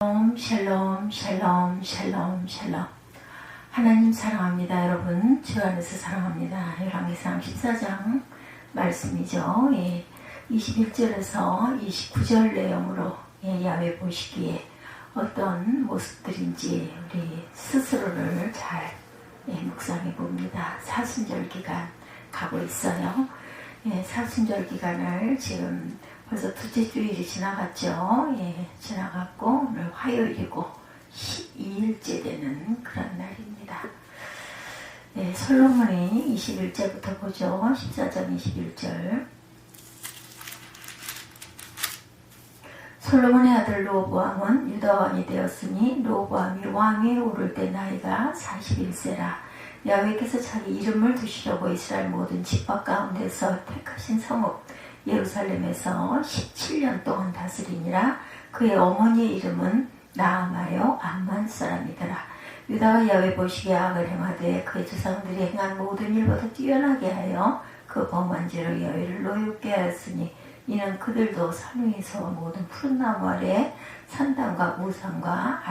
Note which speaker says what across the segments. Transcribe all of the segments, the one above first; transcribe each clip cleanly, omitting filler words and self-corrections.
Speaker 1: 샬롬 샬롬 샬롬 샬롬. 하나님 사랑합니다. 여러분 주 안에서 사랑합니다. 열왕기상 14장 말씀이죠. 21절에서 29절 내용으로 야외 보시기에 어떤 모습들인지 우리 스스로를 잘 묵상해 봅니다. 사순절 기간 가고 있어요. 사순절 기간을 지금 벌써 둘째 주일이 지나갔죠. 지나갔고 오늘 화요일이고 12일째 되는 그런 날입니다. 솔로몬이 21절부터 보죠. 14장 21절. 솔로몬의 아들 르호보암은 유다 왕이 되었으니 르호보암이 왕위에 오를 때 나이가 41세라. 야훼께서 자기 이름을 두시려고 이스라엘 모든 지파 가운데서 택하신 성읍 예루살렘에서 17년 동안 다스리니라. 그의 어머니의 이름은 나아마요 암만 사람이더라. 유다가 야훼 보시기에 악을 행하되 그의 조상들이 행한 모든 일보다 뛰어나게 하여 그 범한 죄로 야훼를 노엽게 하였으니 이는 그들도 산 위에서 모든 푸른 나무 아래 산당과 우상과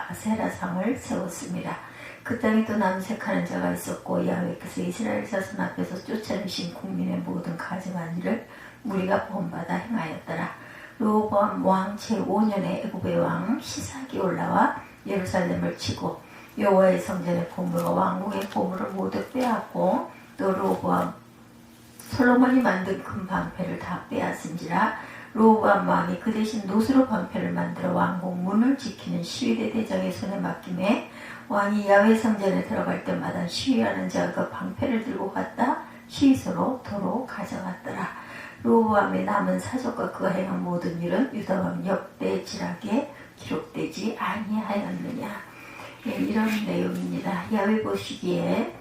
Speaker 1: 아세라상을 세웠습니다. 그 땅에 또 남색하는 자가 있었고 야훼께서 이스라엘 자손 앞에서 쫓아내신 국민의 모든 가증한 일을 무리가 본받아 행하였더라. 르호보암 왕 제5년에 애굽의 왕 시삭이 올라와 예루살렘을 치고 여호와의 성전의 보물과 왕궁의 보물을 모두 빼앗고 또 르호보암 솔로몬이 만든 금 방패를 다 빼앗은지라. 르호보암 왕이 그 대신 노수로 방패를 만들어 왕궁 문을 지키는 시위대 대장의 손에 맡김에 왕이 야훼 성전에 들어갈 때마다 시위하는 자가 그 방패를 들고 갔다 시위소로 도로 가져갔더라. 르호보암의 남은 사적과 그가 행한 모든 일은 유다왕 역대지락에 기록되지 아니하였느냐. 이런 내용입니다. 야훼 보시기에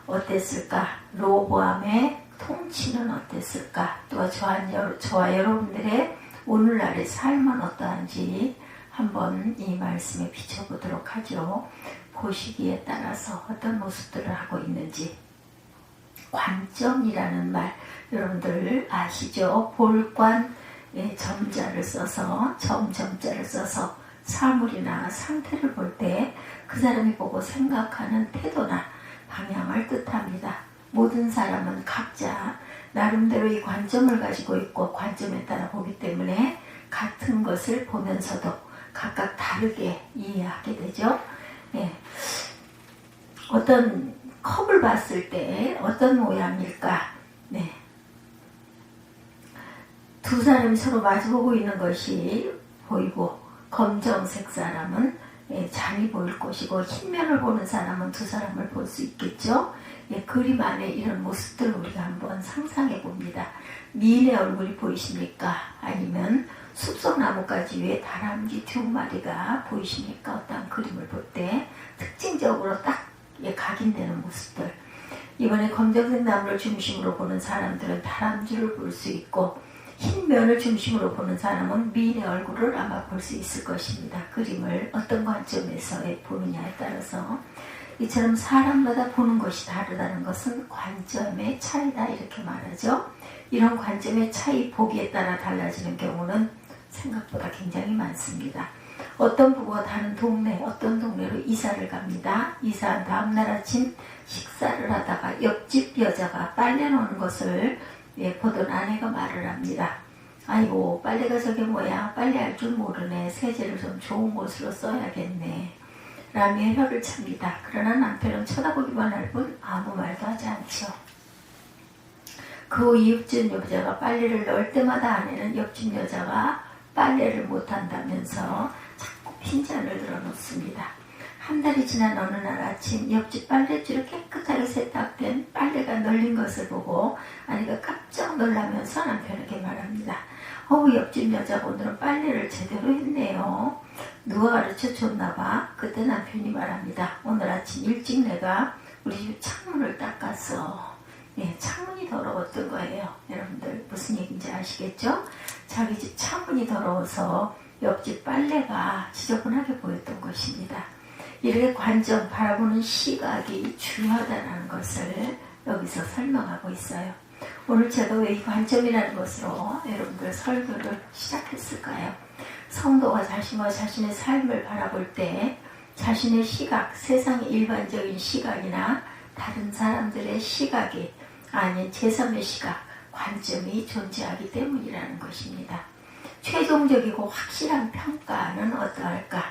Speaker 1: 어땠을까? 르호보암의 통치는 어땠을까? 또 저와 여러분들의 오늘날의 삶은 어떠한지 한번 이 말씀에 비춰보도록 하죠. 보시기에 따라서 어떤 모습들을 하고 있는지. 관점이라는 말 여러분들 아시죠? 볼관 점자를 써서 점자를 써서 사물이나 상태를 볼 때 그 사람이 보고 생각하는 태도나 방향을 뜻합니다. 모든 사람은 각자 나름대로 이 관점을 가지고 있고 관점에 따라 보기 때문에 같은 것을 보면서도 각각 다르게 이해하게 되죠. 어떤 컵을 봤을 때 어떤 모양일까? 두 사람이 서로 마주보고 있는 것이 보이고 검정색 사람은 잔이 보일 것이고 흰면을 보는 사람은 두 사람을 볼 수 있겠죠. 그림 안에 이런 모습들을 우리가 한번 상상해 봅니다. 미인의 얼굴이 보이십니까? 아니면 숲속나무가지 위에 다람쥐 두 마리가 보이십니까? 어떤 그림을 볼 때 특징적으로 딱 각인되는 모습들. 이번에 검정색 나무를 중심으로 보는 사람들은 다람쥐를 볼 수 있고 흰 면을 중심으로 보는 사람은 미인의 얼굴을 아마 볼 수 있을 것입니다. 그림을 어떤 관점에서 보느냐에 따라서 이처럼 사람마다 보는 것이 다르다는 것은 관점의 차이다 이렇게 말하죠. 이런 관점의 차이 보기에 따라 달라지는 경우는 생각보다 굉장히 많습니다. 어떤 부부가 다른 동네 어떤 동네로 이사를 갑니다. 이사한 다음날 아침 식사를 하다가 옆집 여자가 빨래 놓는 것을 보던 아내가 말을 합니다. 아이고 빨래가 저게 뭐야, 빨래할 줄 모르네, 세제를 좀 좋은 곳으로 써야겠네 라며 혀를 찹니다. 그러나 남편은 쳐다보기만 할 뿐 아무 말도 하지 않죠. 그 후 이웃집 여자가 빨래를 넣을 때마다 아내는 옆집 여자가 빨래를 못한다면서 자꾸 핀잔을 들어놓습니다. 한 달이 지난 어느 날 아침 옆집 빨랫줄에 깨끗하게 세탁된 빨래가 널린 것을 보고 아내가 깜짝 놀라면서 남편에게 말합니다. 옆집 여자가 오늘은 빨래를 제대로 했네요. 누가 가르쳐 줬나 봐. 그때 남편이 말합니다. 오늘 아침 일찍 내가 우리 집 창문을 닦았어. 창문이 더러웠던 거예요. 여러분들 무슨 얘기인지 아시겠죠? 자기 집 창문이 더러워서 옆집 빨래가 지저분하게 보였던 것입니다. 이렇게 관점, 바라보는 시각이 중요하다는 것을 여기서 설명하고 있어요. 오늘 제가 왜 이 관점이라는 것으로 여러분들 설교를 시작했을까요? 성도가 자신과 자신의 삶을 바라볼 때 자신의 시각, 세상의 일반적인 시각이나 다른 사람들의 시각이 아닌 제3의 시각, 관점이 존재하기 때문이라는 것입니다. 최종적이고 확실한 평가는 어떠할까?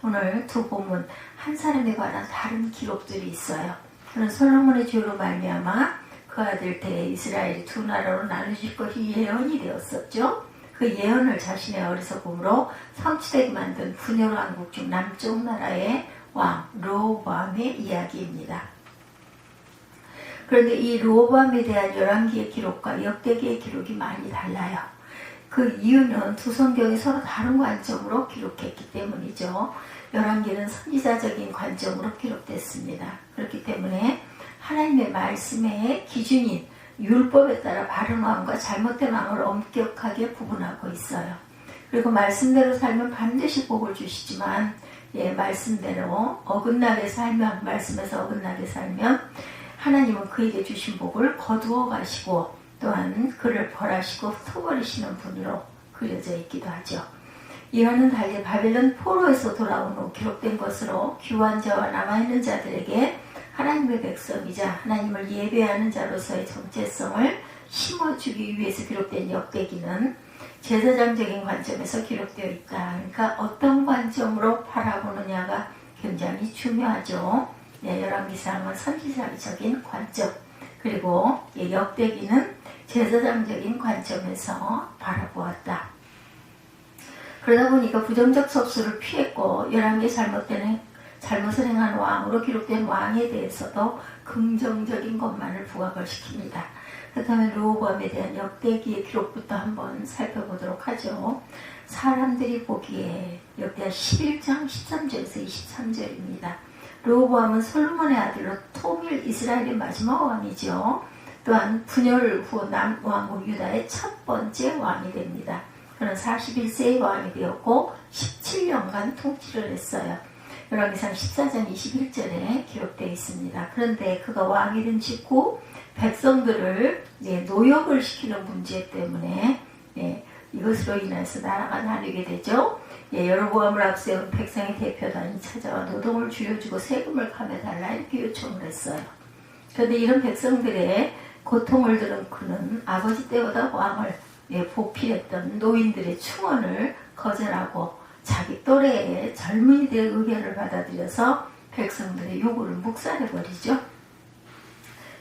Speaker 1: 오늘 두 본문 한 사람에 관한 다른 기록들이 있어요. 그는 솔로몬의 죄로 말미암아 그 아들 때 이스라엘이 두 나라로 나눠질 것이 예언이 되었었죠. 그 예언을 자신의 어리석음으로 성취되게 만든 분열 왕국 중 남쪽 나라의 왕 르호보암의 이야기입니다. 그런데 이 르호보암에 대한 열왕기의 기록과 역대기의 기록이 많이 달라요. 그 이유는 두 성경이 서로 다른 관점으로 기록했기 때문이죠. 열왕기는 선지자적인 관점으로 기록됐습니다. 그렇기 때문에 하나님의 말씀의 기준인 율법에 따라 바른 왕과 잘못된 왕을 엄격하게 구분하고 있어요. 그리고 말씀대로 살면 반드시 복을 주시지만 말씀대로 어긋나게 살면, 말씀에서 어긋나게 살면 하나님은 그에게 주신 복을 거두어 가시고 또한 그를 벌하시고 흩어버리시는 분으로 그려져 있기도 하죠. 이와는 달리 바벨론 포로에서 돌아온 후 기록된 것으로 귀환 자와 남아있는 자들에게 하나님의 백성이자 하나님을 예배하는 자로서의 정체성을 심어주기 위해서 기록된 역대기는 제사장적인 관점에서 기록되어 있다. 그러니까 어떤 관점으로 바라보느냐가 굉장히 중요하죠. 열왕기상은 선지자적인 관점, 그리고 역대기는 제사장적인 관점에서 바라보았다. 그러다 보니까 부정적 섭수를 피했고 열왕기에 잘못을 행한 왕으로 기록된 왕에 대해서도 긍정적인 것만을 부각을 시킵니다. 그렇다면 르호보암에 대한 역대기의 기록부터 한번 살펴보도록 하죠. 사람들이 보기에 역대하 11장 13절에서 23절입니다. 르호보암은 솔로몬의 아들로 통일 이스라엘의 마지막 왕이죠. 또한 분열 후 남왕국 유다의 첫 번째 왕이 됩니다. 그는 41세의 왕이 되었고 17년간 통치를 했어요. 열왕기상 14장 21절에 기록되어 있습니다. 그런데 그가 왕이 된 직후 백성들을 노역을 시키는 문제 때문에 이것으로 인해서 나라가 나뉘게 되죠. 여로보암을 앞세운 백성의 대표단이 찾아와 노동을 줄여주고 세금을 감해달라 이렇게 요청을 했어요. 그런데 이런 백성들의 고통을 들은 그는 아버지 때보다 왕을 보필했던 노인들의 충언을 거절하고 자기 또래의 젊은이들의 의견을 받아들여서 백성들의 요구를 묵살해버리죠.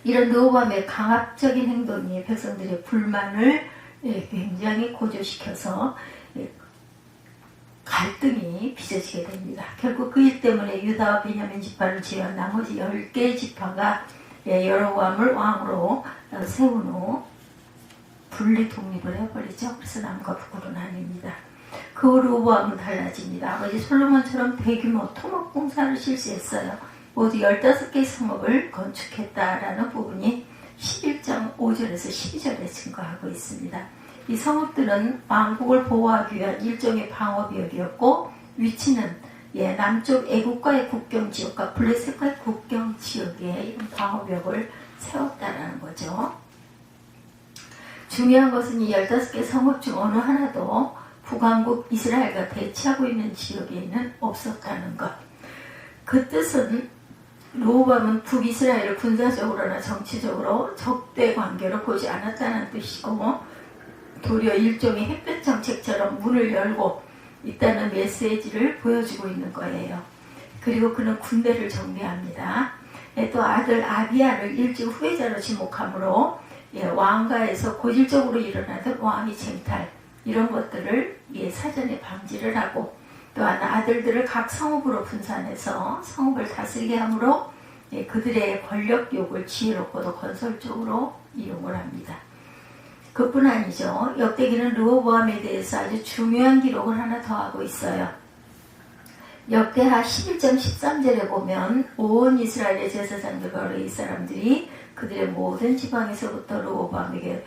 Speaker 1: 이런 르호보암의 강압적인 행동이 백성들의 불만을 굉장히 고조시켜서 갈등이 빚어지게 됩니다. 결국 그 일 때문에 유다와 베냐민 지파를 제외한 나머지 10개의 지파가 여로보암을 왕으로 세운 후 분리 독립을 해버리죠. 그래서 남과 북으로 나뉩니다. 그 후 르호보암은 달라집니다. 아버지 솔로몬처럼 대규모 토목 공사를 실시했어요. 모두 15개의 성읍을 건축했다라는 부분이 11장 5절에서 12절에 증거하고 있습니다. 이 성읍들은 왕국을 보호하기 위한 일종의 방어벽이었고 위치는 남쪽 애국과의 국경 지역과 블레셋과의 국경 지역에 이런 방어벽을 세웠다라는 거죠. 중요한 것은 이 15개 성읍 중 어느 하나도 북왕국 이스라엘과 대치하고 있는 지역에는 없었다는 것. 그 뜻은 르호보암은 북이스라엘을 군사적으로나 정치적으로 적대 관계로 보지 않았다는 뜻이고 도리어 일종의 햇볕 정책처럼 문을 열고 있다는 메시지를 보여주고 있는 거예요. 그리고 그는 군대를 정비합니다. 또 아들 아비야를 일찍 후계자로 지목하므로 왕가에서 고질적으로 일어나던 왕위 쟁탈 이런 것들을 사전에 방지를 하고 또한 아들들을 각 성읍으로 분산해서 성읍을 다스리게 하므로 그들의 권력욕을 지혜롭고도 건설적으로 이용을 합니다. 그뿐 아니죠. 역대기는 르호보암에 대해서 아주 중요한 기록을 하나 더하고 있어요. 역대하 11장 13절에 보면 온 이스라엘의 제사장들과 레위 사람들이 그들의 모든 지방에서부터 르호보암에게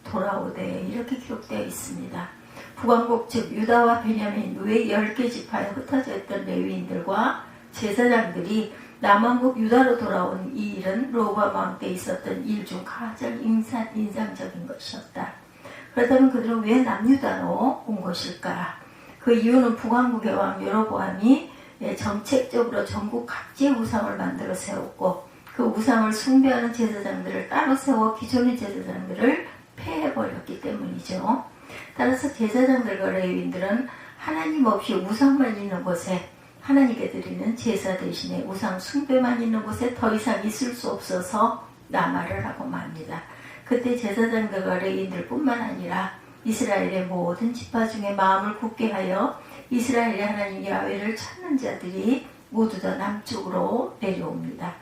Speaker 1: 돌아오되 이렇게 기록되어 있습니다. 북왕국 즉 유다와 베냐민 외 10개 지파에 흩어져 있던 레위인들과 제사장들이 남왕국 유다로 돌아온 이 일은 르호보암 왕 때 있었던 일 중 가장 인상적인 것이었다. 그렇다면 그들은 왜 남유다로 온 것일까? 그 그 이유는 북왕국의 왕 여로보암이 정책적으로 전국 각지의 우상을 만들어 세웠고 그 우상을 숭배하는 제사장들을 따로 세워 기존의 제사장들을 폐해버렸기 때문이죠. 따라서 제사장들과 레위인들은 하나님 없이 우상만 있는 곳에 하나님께 드리는 제사 대신에 우상 숭배만 있는 곳에 더 이상 있을 수 없어서 남하를 하고 맙니다. 그때 제사장들과 레위인들 뿐만 아니라 이스라엘의 모든 지파 중에 마음을 굳게 하여 이스라엘의 하나님 야훼를 찾는 자들이 모두 다 남쪽으로 내려옵니다.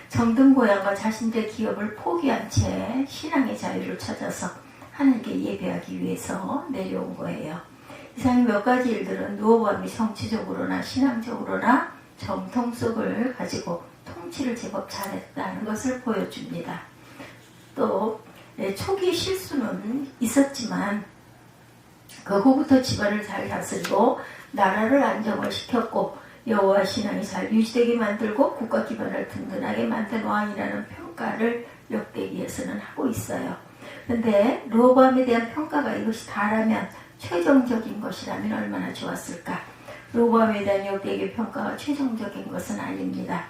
Speaker 1: 정든 고향과 자신들의 기업을 포기한 채 신앙의 자유를 찾아서 하나님께 예배하기 위해서 내려온 거예요. 이상 몇 가지 일들은 르호보암이 정치적으로나 신앙적으로나 정통성을 가지고 통치를 제법 잘했다는 것을 보여줍니다. 또 초기 실수는 있었지만 그 후부터 집안을 잘 다스리고 나라를 안정을 시켰고 여호와 신앙이 잘 유지되게 만들고 국가 기반을 든든하게 만든 왕이라는 평가를 역대기에서는 하고 있어요. 그런데 르호보암에 대한 평가가 이것이 다라면 최종적인 것이라면 얼마나 좋았을까. 르호보암에 대한 역대기의 평가가 최종적인 것은 아닙니다.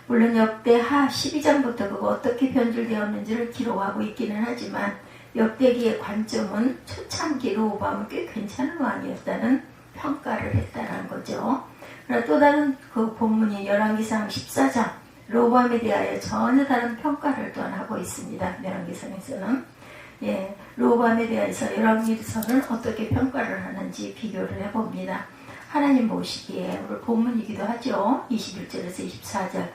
Speaker 1: 물론 역대하 12장부터 그가 어떻게 변질되었는지를 기록하고 있기는 하지만 역대기의 관점은 초창기 르호보암은 꽤 괜찮은 왕이었다는 평가를 했다는 거죠. 그러나 또 다른 그 본문인 열왕기상 14장 르호보암에 대하여 전혀 다른 평가를 또한 하고 있습니다. 열왕기상에서는 르호보암에 대해서 열왕기서는 어떻게 평가를 하는지 비교를 해봅니다. 하나님 보시기에 오늘 본문이기도 하죠. 21절에서 24절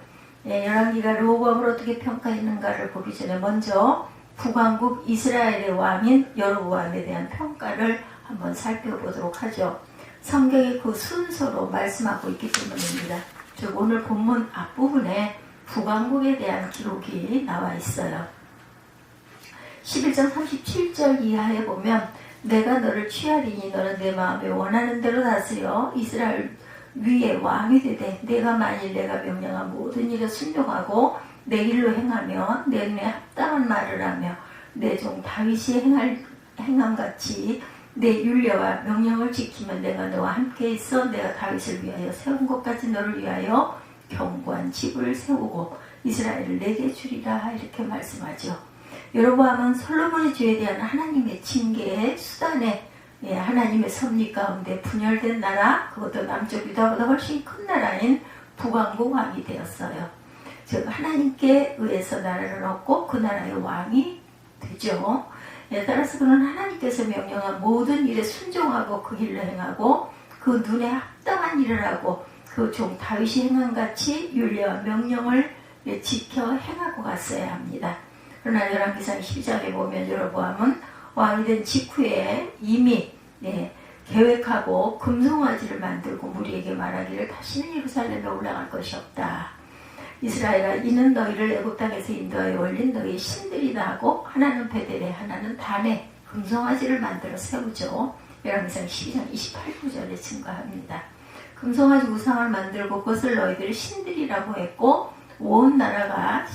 Speaker 1: 열왕기가 르호보암을 어떻게 평가했는가를 보기 전에 먼저 북왕국 이스라엘의 왕인 여로보암에 대한 평가를 한번 살펴보도록 하죠. 성경이 그 순서로 말씀하고 있기 때문입니다. 즉 오늘 본문 앞부분에 북왕국에 대한 기록이 나와 있어요. 11장 37절 이하에 보면 내가 너를 취하리니 너는 내 마음에 원하는 대로 다스려 이스라엘 위에 왕이 되되 내가 만일 내가 명령한 모든 일에 순종하고 내 일로 행하며 내 눈에 합당한 말을 하며 내 종 다윗이 행함같이 내 율례와 명령을 지키면 내가 너와 함께 있어 내가 다윗을 위하여 세운 것까지 너를 위하여 견고한 집을 세우고 이스라엘을 내게 주리라 이렇게 말씀하죠. 여로보암은 솔로몬의 죄에 대한 하나님의 징계의 수단에 하나님의 섭리 가운데 분열된 나라 그것도 남쪽 유다보다 훨씬 큰 나라인 북왕국 왕이 되었어요. 즉 하나님께 의해서 나라를 얻고 그 나라의 왕이 되죠. 따라서 그는 하나님께서 명령한 모든 일에 순종하고 그 길로 행하고 그 눈에 합당한 일을 하고 그 종 다윗이 행함같이 율례와 명령을 지켜 행하고 갔어야 합니다. 그러나 열왕기상 12장에 보면 여로보암은 왕이 된 직후에 이미 계획하고 금송아지를 만들고 무리에게 말하기를 다시는 예루살렘에 올라갈 것이 없다. 이스라엘아 이는 너희를 애굽 땅에서 인도하여 올린 너희 신들이다 하고 하나는 베델에 하나는 단에 금송아지를 만들어 세우죠. 열왕기상 12장 28구절에 증거합니다. 금송아지 우상을 만들고 그것을 너희들이 신들이라고 했고 온 나라가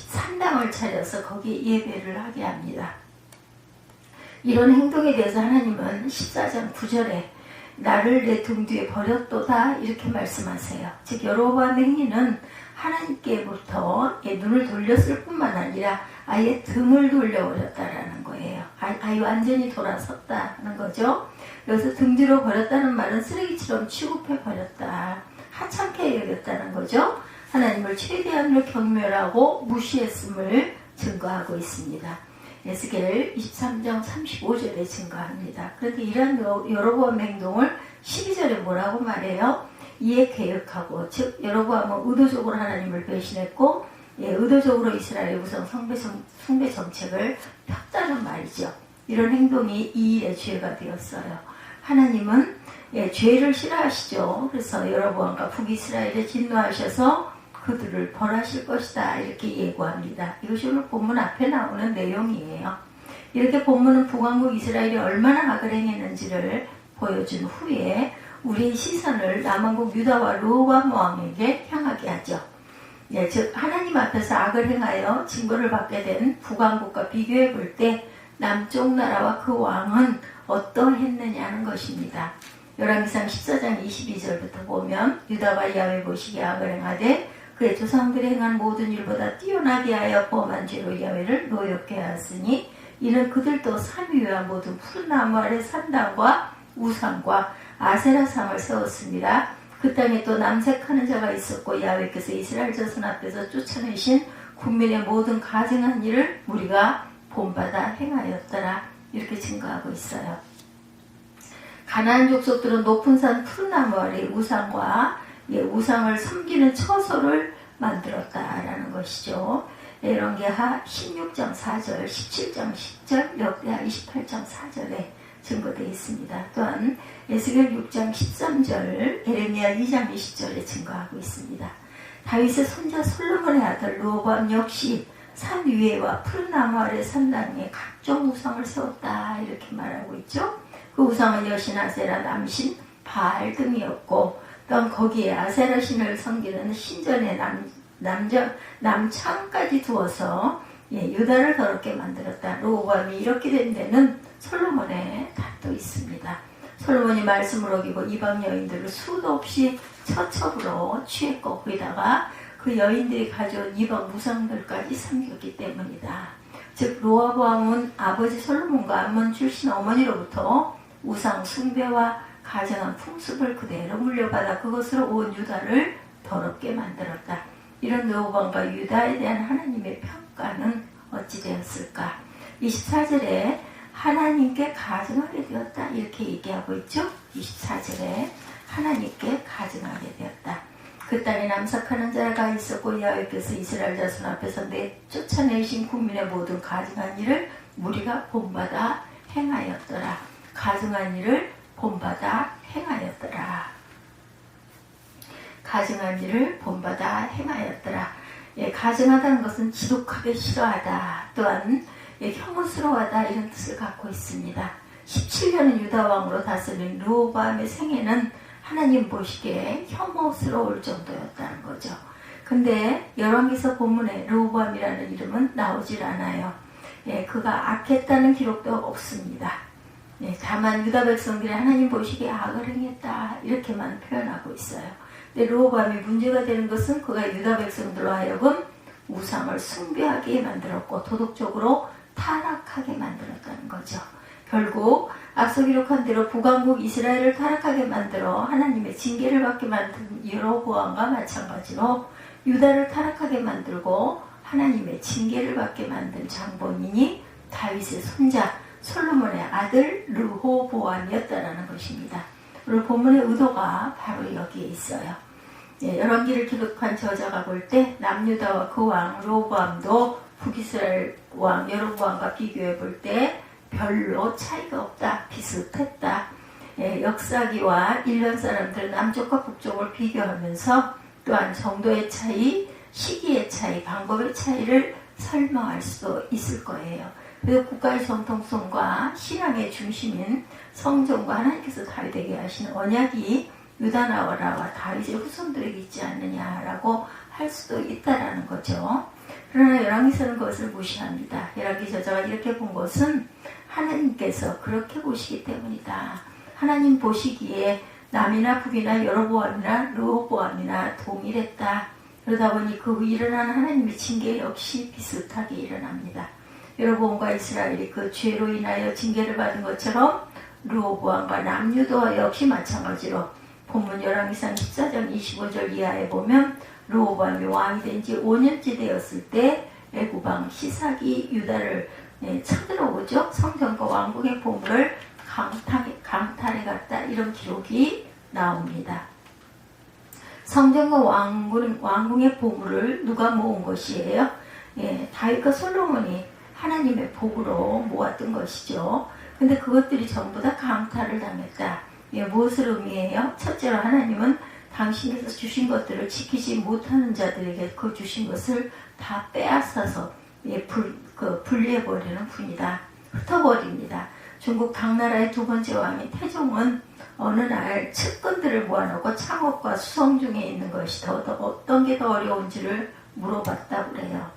Speaker 1: 산당을 차려서 거기에 예배를 하게 합니다. 이런 행동에 대해서 하나님은 14장 9절에 나를 내 등 뒤에 버렸도다 이렇게 말씀하세요. 즉 여로보암의 행위는 하나님께부터 눈을 돌렸을 뿐만 아니라 아예 등을 돌려버렸다라는 거예요. 아예 완전히 돌아섰다는 거죠. 여기서 등 뒤로 버렸다는 말은 쓰레기처럼 취급해버렸다. 하찮게 여겼다는 거죠. 하나님을 최대한으로 경멸하고 무시했음을 증거하고 있습니다. 에스겔 23장 35절에 증거합니다. 그런데 이러한 여로보암의 행동을 12절에 뭐라고 말해요? 이에 계획하고 즉 여로보암은 의도적으로 하나님을 배신했고 의도적으로 이스라엘의 우상 숭배 정책을 폈다는 말이죠. 이런 행동이 이 일의 죄가 되었어요. 하나님은 죄를 싫어하시죠. 그래서 여로보암과 북이스라엘에 진노하셔서 그들을 벌하실 것이다 이렇게 예고합니다. 이것이 오늘 본문 앞에 나오는 내용이에요. 이렇게 본문은 북왕국 이스라엘이 얼마나 악을 행했는지를 보여준 후에 우리의 시선을 남왕국 유다와 르호보암 왕에게 향하게 하죠. 즉 하나님 앞에서 악을 행하여 징벌을 받게 된 북왕국과 비교해 볼 때 남쪽 나라와 그 왕은 어떠했느냐는 것입니다. 열왕기상 14장 22절부터 보면 유다가 야훼 보시기에 악을 행하되 그의 조상들이 행한 모든 일보다 뛰어나게 하여 범한 죄로 야훼를 노엽게 하였으니 이는 그들도 산 위와 모든 푸른 나무 아래 산당과 우상과 아세라상을 세웠습니다. 그 땅에 또 남색하는 자가 있었고 야훼께서 이스라엘 자손 앞에서 쫓아내신 국민의 모든 가증한 일을 우리가 본받아 행하였더라. 이렇게 증거하고 있어요. 가나안 족속들은 높은 산 푸른 나무 아래 우상과 우상을 섬기는 처소를 만들었다라는 것이죠. 열왕기하 16장 4절, 17장 10절, 역대하 28장 4절에 증거되어 있습니다. 또한 에스겔 6장 13절, 예레미야 2장 20절에 증거하고 있습니다. 다윗의 손자 솔로몬의 아들 르호보암 역시 산 위에와 푸른 나무 아래 산당에 각종 우상을 세웠다 이렇게 말하고 있죠. 그 우상은 여신 아세라, 남신 바알 등이었고 또한 거기에 아세라 신을 섬기는 신전의 남창까지 두어서 유다를 더럽게 만들었다. 르호보암이 이렇게 된 데는 솔로몬의 탓도 있습니다. 솔로몬이 말씀을 어기고 이방 여인들을 수도 없이 처첩으로 취했고 거기다가 그 여인들이 가져온 이방 무상들까지 섬겼기 때문이다. 즉 르호보암은 아버지 솔로몬과 암몬 출신 어머니로부터 우상 숭배와 가증한 풍습을 그대로 물려받아 그것으로 온 유다를 더럽게 만들었다. 이런 르호보암과 유다에 대한 하나님의 평가는 어찌 되었을까? 24절에 하나님께 가증하게 되었다 이렇게 얘기하고 있죠. 24절에 하나님께 가증하게 되었다. 그 땅에 남색하는 자가 있었고 야훼께서 이스라엘 자손 앞에서 쫓아내신 국민의 모든 가증한 일을 우리가 본받아 행하였더라. 가증한 일을 본받아 행하였더라. 가증한 일을 본받아 행하였더라. 가증하다는 것은 지독하게 싫어하다. 또한 혐오스러워하다 이런 뜻을 갖고 있습니다. 17년은 유다 왕으로 다스린 르호보암의 생애는 하나님 보시기에 혐오스러울 정도였다는 거죠. 근데 열왕기서 본문에 르호보암이라는 이름은 나오질 않아요. 그가 악했다는 기록도 없습니다. 다만 유다 백성들이 하나님 보시기에 악을 행했다 이렇게만 표현하고 있어요. 근데 르호보암이 문제가 되는 것은 그가 유다 백성들로 하여금 우상을 숭배하게 만들었고 도덕적으로 타락하게 만들었다는 거죠. 결국 앞서 기록한 대로 북왕국 이스라엘을 타락하게 만들어 하나님의 징계를 받게 만든 여로보암과 마찬가지로 유다를 타락하게 만들고 하나님의 징계를 받게 만든 장본인이 다윗의 손자 솔로몬의 아들 르호보암이었다는 것입니다. 오늘 본문의 의도가 바로 여기에 있어요. 열왕기를 기록한 저자가 볼 때 남유다와 그 왕 르호보암도 북이스라엘 왕 여로보암과 비교해 볼 때 별로 차이가 없다. 비슷했다. 역사기와 일반 사람들은 남쪽과 북쪽을 비교하면서 또한 정도의 차이, 시기의 차이, 방법의 차이를 설명할 수도 있을 거예요. 그리고 국가의 정통성과 신앙의 중심인 성전과 하나님께서 다윗에게 하신 언약이 유다 나라와 다윗의 후손들에게 있지 않느냐라고 할 수도 있다라는 거죠. 그러나 열왕기서는 그것을 무시합니다. 열왕기 저자가 이렇게 본 것은 하나님께서 그렇게 보시기 때문이다. 하나님 보시기에 남이나 북이나 여로보암이나 르호보암이나 동일했다. 그러다 보니 그 후 일어나는 하나님의 징계 역시 비슷하게 일어납니다. 여로보암과 이스라엘이 그 죄로 인하여 징계를 받은 것처럼 르호보암과 남유다 역시 마찬가지로 본문 열왕기상 14장 25절 이하에 보면 르호보암이 왕이 된 지 5년째 되었을 때 애굽왕 시삭이 유다를 쳐들어오죠. 성전과 왕궁의 보물을 강탈해 갔다 이런 기록이 나옵니다. 성전과 왕궁의 보물을 누가 모은 것이에요? 다윗과 솔로몬이 하나님의 복으로 모았던 것이죠. 근데 그것들이 전부 다 강탈을 당했다. 무엇을 의미해요? 첫째로 하나님은 당신께서 주신 것들을 지키지 못하는 자들에게 그 주신 것을 다 빼앗아서 분리해버리는 분이다. 흩어버립니다. 중국 당나라의 두 번째 왕인 태종은 어느 날 측근들을 모아놓고 창업과 수성 중에 있는 것이 어떤 게 더 어려운지를 물어봤다고 그래요.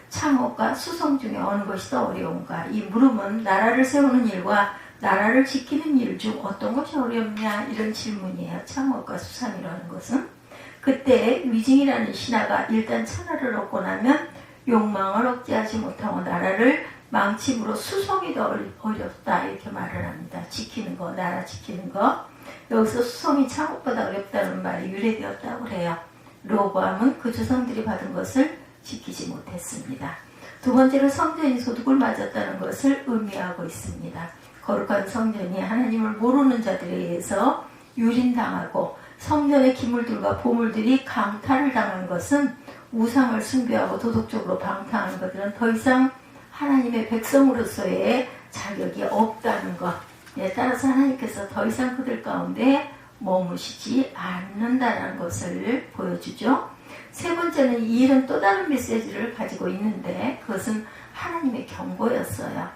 Speaker 1: 창업과 수성 중에 어느 것이 더 어려운가? 이 물음은 나라를 세우는 일과 나라를 지키는 일 중 어떤 것이 어렵냐 이런 질문이에요. 참혹과 수상이라는 것은. 그때 위증이라는 신하가 일단 천하를 얻고 나면 욕망을 억제하지 못하고 나라를 망침으로 수성이 더 어렵다 이렇게 말을 합니다. 지키는 거, 나라 지키는 거. 여기서 수성이 참혹보다 어렵다는 말이 유래되었다고 그래요. 르호보암은 그 조상들이 받은 것을 지키지 못했습니다. 두 번째로 성전이 소득을 맞았다는 것을 의미하고 있습니다. 거룩한 성전이 하나님을 모르는 자들에 의해서 유린당하고 성전의 기물들과 보물들이 강탈을 당한 것은 우상을 숭배하고 도덕적으로 방탕한 것들은 더 이상 하나님의 백성으로서의 자격이 없다는 것. 따라서 하나님께서 더 이상 그들 가운데 머무시지 않는다는 것을 보여주죠. 세 번째는 이 일은 또 다른 메시지를 가지고 있는데 그것은 하나님의 경고였어요.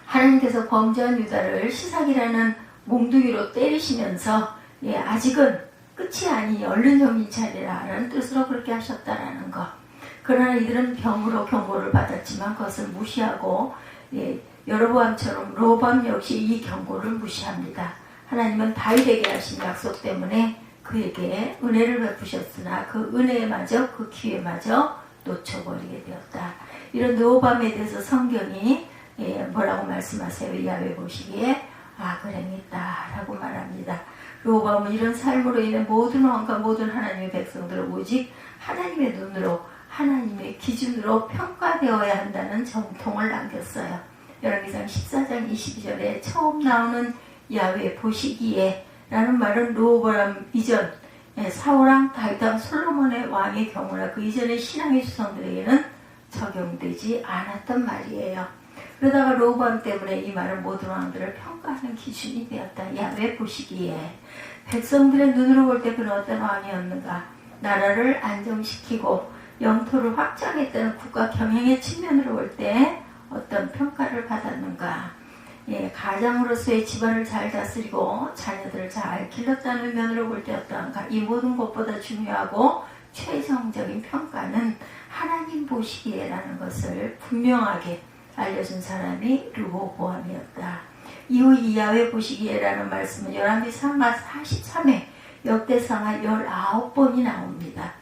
Speaker 1: 하나님께서 범죄한 유다를 시삭이라는 몽둥이로 때리시면서 아직은 끝이 아니니 얼른 정신 차리라 라는 뜻으로 그렇게 하셨다라는 것. 그러나 이들은 병으로 경고를 받았지만 그것을 무시하고 여로보암처럼 르호보암 역시 이 경고를 무시합니다. 하나님은 다윗에게 하신 약속 때문에 그에게 은혜를 베푸셨으나 그 은혜마저 그 기회마저 놓쳐버리게 되었다. 이런 르호보암에 대해서 성경이 뭐라고 말씀하세요? 야훼 보시기에 그랬다 라고 말합니다. 르호보암은 이런 삶으로 인해 모든 왕과 모든 하나님의 백성들을 오직 하나님의 눈으로 하나님의 기준으로 평가되어야 한다는 정통을 남겼어요. 열왕기상 14장 22절에 처음 나오는 야훼 보시기에 라는 말은 르호보암 이전 사울왕, 다윗왕, 솔로몬의 왕의 경우나 그 이전의 신앙의 수성들에게는 적용되지 않았던 말이에요. 그러다가 르호보암 때문에 이 말은 모든 왕들을 평가하는 기준이 되었다. 야훼 보시기에 백성들의 눈으로 볼 때 그는 어떤 왕이었는가? 나라를 안정시키고 영토를 확장했다는 국가 경영의 측면으로 볼 때 어떤 평가를 받았는가? 가장으로서의 집안을 잘 다스리고 자녀들을 잘 길렀다는 면으로 볼 때 어떠한가? 이 모든 것보다 중요하고 최종적인 평가는 하나님 보시기에라는 것을 분명하게 알려준 사람이 르호보암이었다. 이후 이 야훼 보시기에라는 말씀은 열왕기상 43회 역대상하 19번이 나옵니다.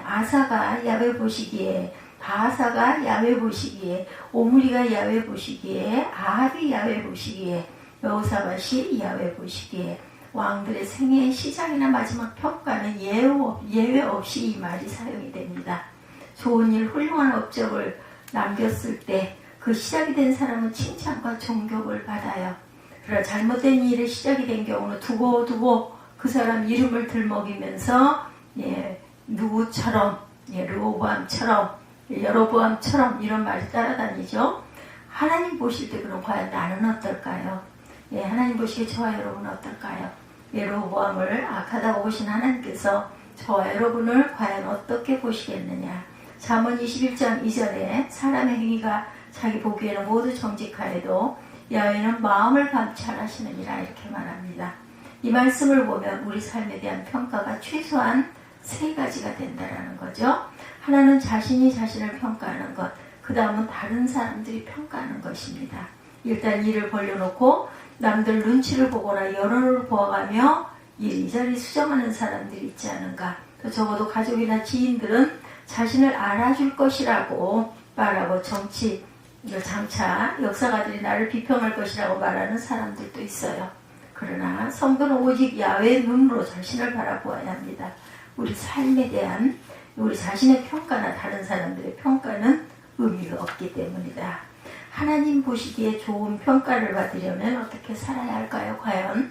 Speaker 1: 아사가 야훼 보시기에, 바하사가 야훼 보시기에, 오므리가 야훼 보시기에, 아합이 야훼 보시기에, 여호사밧이 야훼 보시기에. 왕들의 생애의 시작이나 마지막 평가는 예외 없이 이 말이 사용이 됩니다. 좋은 일, 훌륭한 업적을 남겼을 때 그 시작이 된 사람은 칭찬과 존경을 받아요. 그러나 잘못된 일이 시작이 된 경우는 두고 그 사람 이름을 들먹이면서 누구처럼, 르호보암처럼, 여로보암처럼 이런 말이 따라다니죠. 하나님 보실 때 그럼 과연 나는 어떨까요? 하나님 보시기에 저와 여러분은 어떨까요? 르호보암을 악하다고 보신 하나님께서 저와 여러분을 과연 어떻게 보시겠느냐? 잠언 21장 2절에 사람의 행위가 자기 보기에는 모두 정직하여도 야훼는 마음을 감찰하시느니라 이렇게 말합니다. 이 말씀을 보면 우리 삶에 대한 평가가 최소한 세 가지가 된다는 거죠. 하나는 자신이 자신을 평가하는 것, 그 다음은 다른 사람들이 평가하는 것입니다. 일단 일을 벌려놓고 남들 눈치를 보거나 여론을 보아가며 이리저리 수정하는 사람들이 있지 않은가. 또 적어도 가족이나 지인들은 자신을 알아줄 것이라고 말하고 정치, 장차 역사가들이 나를 비평할 것이라고 말하는 사람들도 있어요. 그러나 성도는 오직 야훼의 눈으로 자신을 바라보아야 합니다. 우리 삶에 대한 우리 자신의 평가나 다른 사람들의 평가는 의미가 없기 때문이다. 하나님 보시기에 좋은 평가를 받으려면 어떻게 살아야 할까요? 과연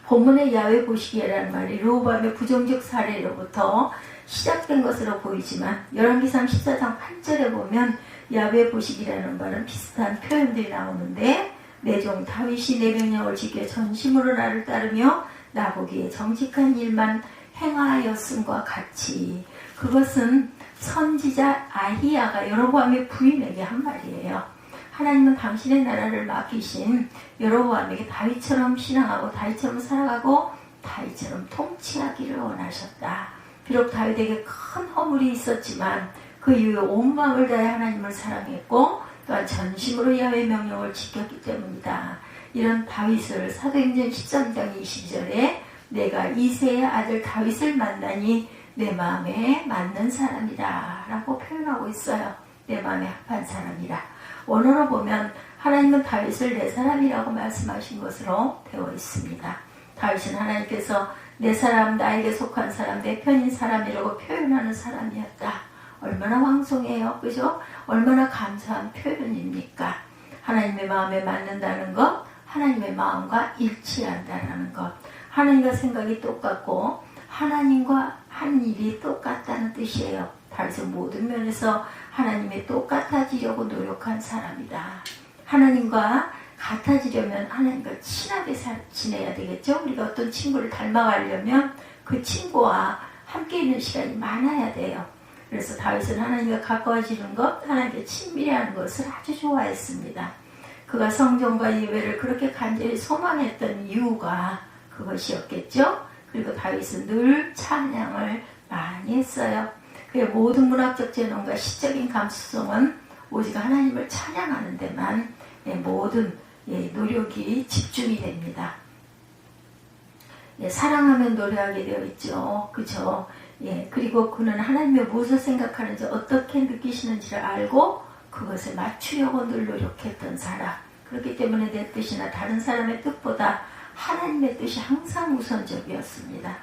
Speaker 1: 본문의 야훼 보시기에라는 말이 르호보암의 부정적 사례로부터 시작된 것으로 보이지만 열왕기상 14장 8절에 보면 야훼 보시기라는 말은 비슷한 표현들이 나오는데 내 종 다윗이 내 명령을 지켜 전심으로 나를 따르며 나보기에 정직한 일만 행하였음과 같이, 그것은 선지자 아히야가 여로보암의 부인에게 한 말이에요. 하나님은 당신의 나라를 맡기신 여로보암에게 다윗처럼 신앙하고 다윗처럼 살아가고 다윗처럼 통치하기를 원하셨다. 비록 다윗에게 큰 허물이 있었지만 그 이후에 온 마음을 다해 하나님을 사랑했고 또한 전심으로 야훼 명령을 지켰기 때문이다. 이런 다윗을 사도행전 13장 22절에 내가 이새의 아들 다윗을 만나니 내 마음에 맞는 사람이다 라고 표현하고 있어요. 내 마음에 합한 사람이라. 원어로 보면 하나님은 다윗을 내 사람이라고 말씀하신 것으로 되어 있습니다. 다윗은 하나님께서 내 사람, 나에게 속한 사람, 내 편인 사람이라고 표현하는 사람이었다. 얼마나 황송해요. 그죠? 얼마나 감사한 표현입니까? 하나님의 마음에 맞는다는 것, 하나님의 마음과 일치한다는 것, 하나님과 생각이 똑같고 하나님과 한 일이 똑같다는 뜻이에요. 다윗은 모든 면에서 하나님의 똑같아지려고 노력한 사람이다. 하나님과 같아지려면 하나님과 친하게 지내야 되겠죠. 우리가 어떤 친구를 닮아가려면 그 친구와 함께 있는 시간이 많아야 돼요. 그래서 다윗은 하나님과 가까워지는 것, 하나님께 친밀해하는 것을 아주 좋아했습니다. 그가 성전과 예배를 그렇게 간절히 소망했던 이유가 그것이었겠죠. 그리고 다윗은 늘 찬양을 많이 했어요. 그의 모든 문학적 재능과 시적인 감수성은 오직 하나님을 찬양하는 데만 모든 노력이 집중이 됩니다. 사랑하면 노래하게 되어 있죠. 그죠? 그리고 그는 하나님의 무엇을 생각하는지 어떻게 느끼시는지를 알고 그것을 맞추려고 늘 노력했던 사람. 그렇기 때문에 내 뜻이나 다른 사람의 뜻보다 하나님의 뜻이 항상 우선적이었습니다.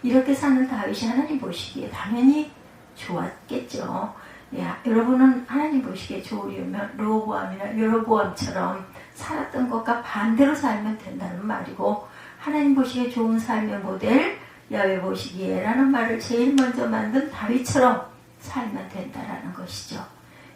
Speaker 1: 이렇게 사는 다윗이 하나님 보시기에 당연히 좋았겠죠. 여러분은 하나님 보시기에 좋으려면 르호보암이나 여로보암처럼 살았던 것과 반대로 살면 된다는 말이고, 하나님 보시기에 좋은 삶의 모델, 야훼 보시기에 라는 말을 제일 먼저 만든 다윗처럼 살면 된다라는 것이죠.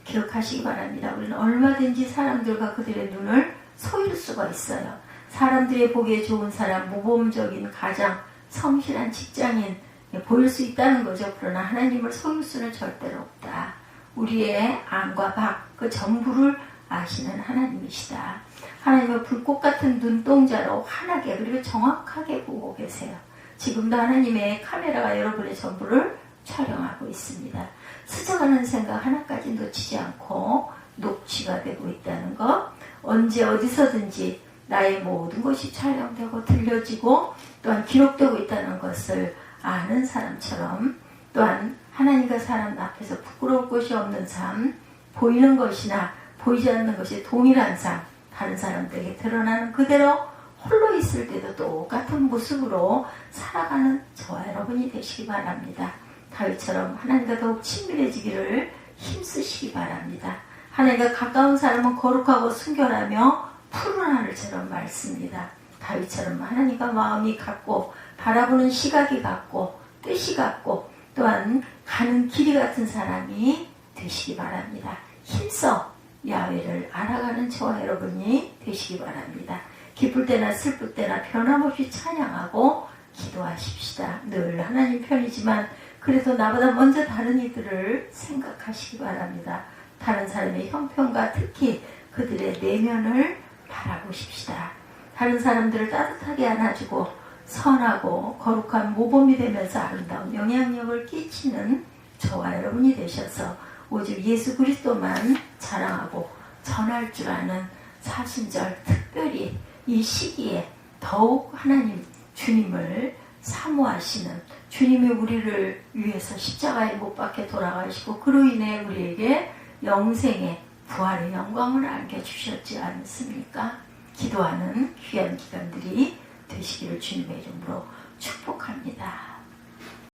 Speaker 1: 기억하시기 바랍니다. 우리는 얼마든지 사람들과 그들의 눈을 속일 수가 있어요. 사람들이 보기에 좋은 사람, 모범적인 가장 성실한 직장인 보일 수 있다는 거죠. 그러나 하나님을 속일 수는 절대로 없다. 우리의 안과 밖 그 전부를 아시는 하나님이시다. 하나님은 불꽃 같은 눈동자로 환하게 그리고 정확하게 보고 계세요. 지금도 하나님의 카메라가 여러분의 전부를 촬영하고 있습니다. 스쳐가는 생각 하나까지 놓치지 않고 녹취가 되고 있다는 것, 언제 어디서든지 나의 모든 것이 촬영되고 들려지고 또한 기록되고 있다는 것을 아는 사람처럼, 또한 하나님과 사람 앞에서 부끄러울 것이 없는 삶, 보이는 것이나 보이지 않는 것이 동일한 삶, 다른 사람들에게 드러나는 그대로 홀로 있을 때도 똑같은 모습으로 살아가는 저와 여러분이 되시기 바랍니다. 다윗처럼 하나님과 더욱 친밀해지기를 힘쓰시기 바랍니다. 하나님과 가까운 사람은 거룩하고 순결하며 푸른 하늘처럼 맑습니다. 다윗처럼 하나님과 마음이 같고 바라보는 시각이 같고 뜻이 같고 또한 가는 길이 같은 사람이 되시기 바랍니다. 힘써 야훼를 알아가는 저와 여러분이 되시기 바랍니다. 기쁠 때나 슬플 때나 변함없이 찬양하고 기도하십시다. 늘 하나님 편이지만 그래도 나보다 먼저 다른 이들을 생각하시기 바랍니다. 다른 사람의 형편과 특히 그들의 내면을 바라보십시다. 다른 사람들을 따뜻하게 안아주고 선하고 거룩한 모범이 되면서 아름다운 영향력을 끼치는 저와 여러분이 되셔서 오직 예수 그리스도만 자랑하고 전할 줄 아는 사순절, 특별히 이 시기에 더욱 하나님 주님을 사모하시는, 주님이 우리를 위해서 십자가에 못 박혀 돌아가시고 그로 인해 우리에게 영생의 부활의 영광을 알게 주셨지 않습니까? 기도하는 귀한 기간들이 되시기를 주님의 이름으로